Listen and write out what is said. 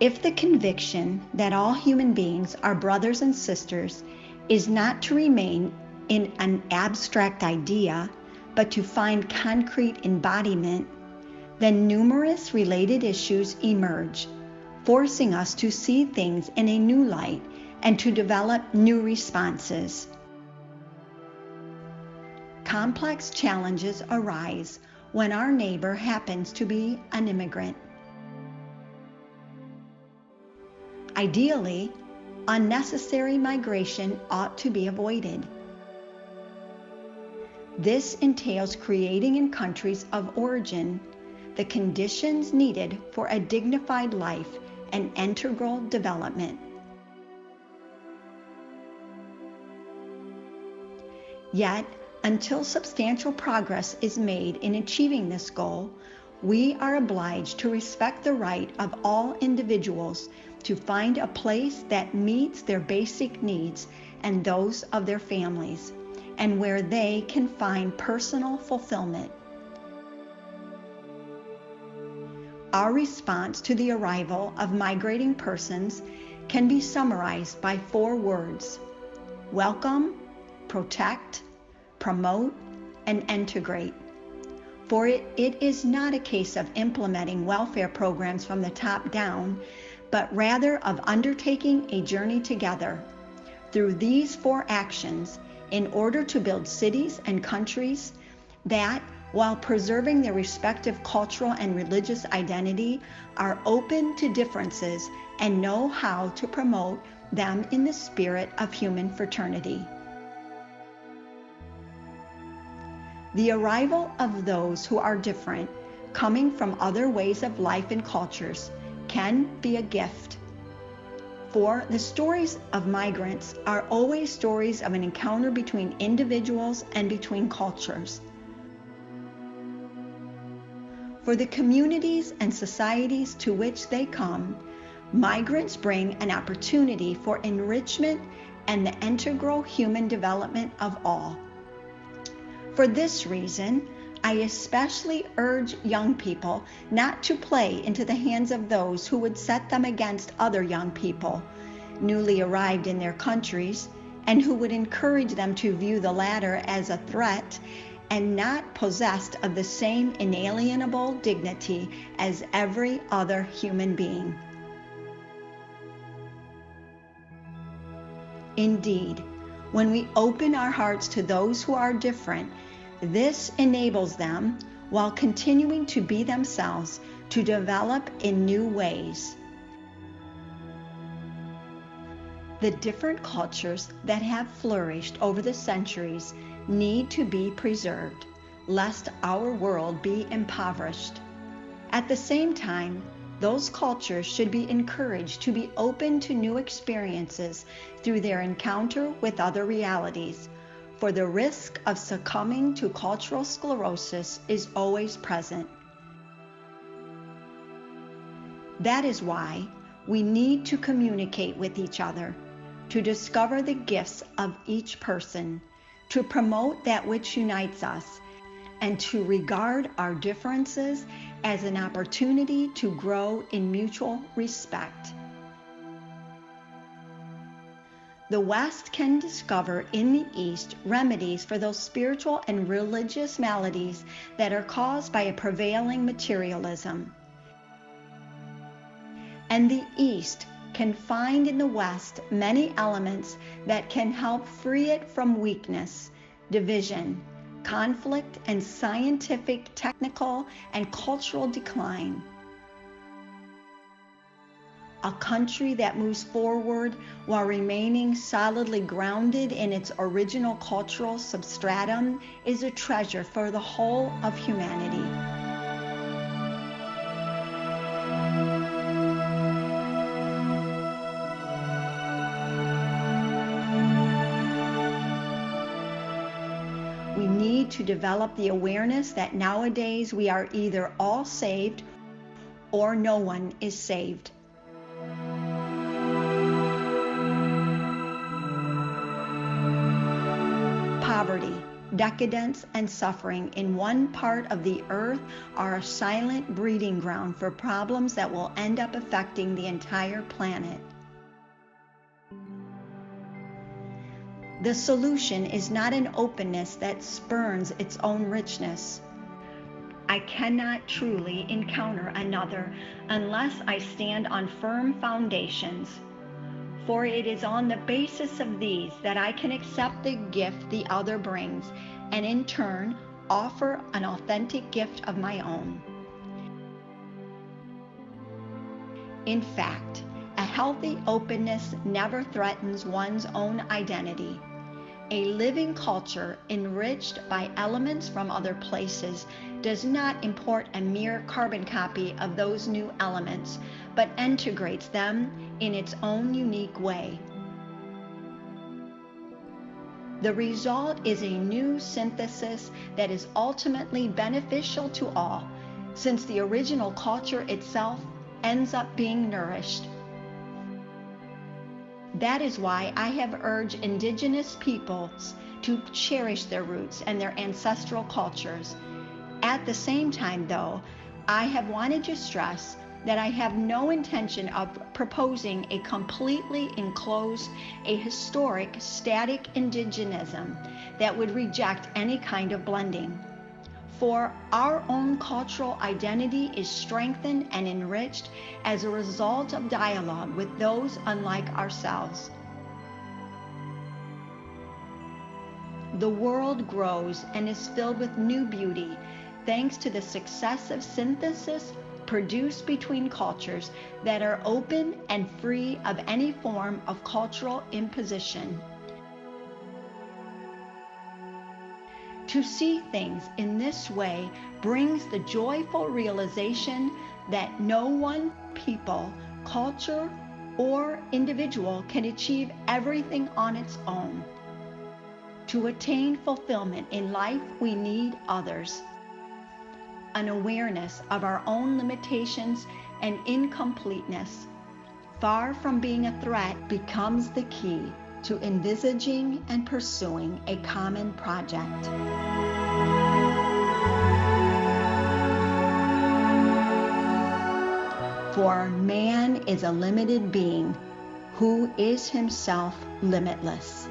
If the conviction that all human beings are brothers and sisters is not to remain in an abstract idea, but to find concrete embodiment, then numerous related issues emerge, forcing us to see things in a new light and to develop new responses. Complex challenges arise when our neighbor happens to be an immigrant. Ideally, unnecessary migration ought to be avoided. This entails creating in countries of origin the conditions needed for a dignified life and integral development. Yet, until substantial progress is made in achieving this goal, we are obliged to respect the right of all individuals to find a place that meets their basic needs and those of their families, and where they can find personal fulfillment. Our response to the arrival of migrating persons can be summarized by 4 words: welcome, protect, promote, and integrate. For it is not a case of implementing welfare programs from the top down, but rather of undertaking a journey together through these 4 actions in order to build cities and countries that, while preserving their respective cultural and religious identity, are open to differences and know how to promote them in the spirit of human fraternity. The arrival of those who are different, coming from other ways of life and cultures, can be a gift. For the stories of migrants are always stories of an encounter between individuals and between cultures. For the communities and societies to which they come, migrants bring an opportunity for enrichment and the integral human development of all. For this reason, I especially urge young people not to play into the hands of those who would set them against other young people, newly arrived in their countries, and who would encourage them to view the latter as a threat and not possessed of the same inalienable dignity as every other human being. Indeed, when we open our hearts to those who are different, this enables them, while continuing to be themselves, to develop in new ways. The different cultures that have flourished over the centuries need to be preserved, lest our world be impoverished. At the same time, those cultures should be encouraged to be open to new experiences through their encounter with other realities, for the risk of succumbing to cultural sclerosis is always present. That is why we need to communicate with each other, to discover the gifts of each person, to promote that which unites us, and to regard our differences as an opportunity to grow in mutual respect. The West can discover in the East remedies for those spiritual and religious maladies that are caused by a prevailing materialism. And the East can find in the West many elements that can help free it from weakness, division, conflict, and scientific, technical, and cultural decline. A country that moves forward while remaining solidly grounded in its original cultural substratum is a treasure for the whole of humanity. We need to develop the awareness that nowadays we are either all saved or no one is saved. Poverty, decadence, and suffering in one part of the earth are a silent breeding ground for problems that will end up affecting the entire planet. The solution is not an openness that spurns its own richness. I cannot truly encounter another unless I stand on firm foundations, for it is on the basis of these that I can accept the gift the other brings, and in turn offer an authentic gift of my own. In fact, a healthy openness never threatens one's own identity. A living culture enriched by elements from other places does not import a mere carbon copy of those new elements, but integrates them in its own unique way. The result is a new synthesis that is ultimately beneficial to all, since the original culture itself ends up being nourished. That is why I have urged indigenous peoples to cherish their roots and their ancestral cultures. At the same time, though, I have wanted to stress that I have no intention of proposing a completely enclosed, a historic, static indigenism that would reject any kind of blending. For our own cultural identity is strengthened and enriched as a result of dialogue with those unlike ourselves. The world grows and is filled with new beauty thanks to the successive synthesis produced between cultures that are open and free of any form of cultural imposition. To see things in this way brings the joyful realization that no one people, culture, or individual can achieve everything on its own. To attain fulfillment in life, we need others. An awareness of our own limitations and incompleteness, far from being a threat, becomes the key to envisaging and pursuing a common project. For man is a limited being who is himself limitless.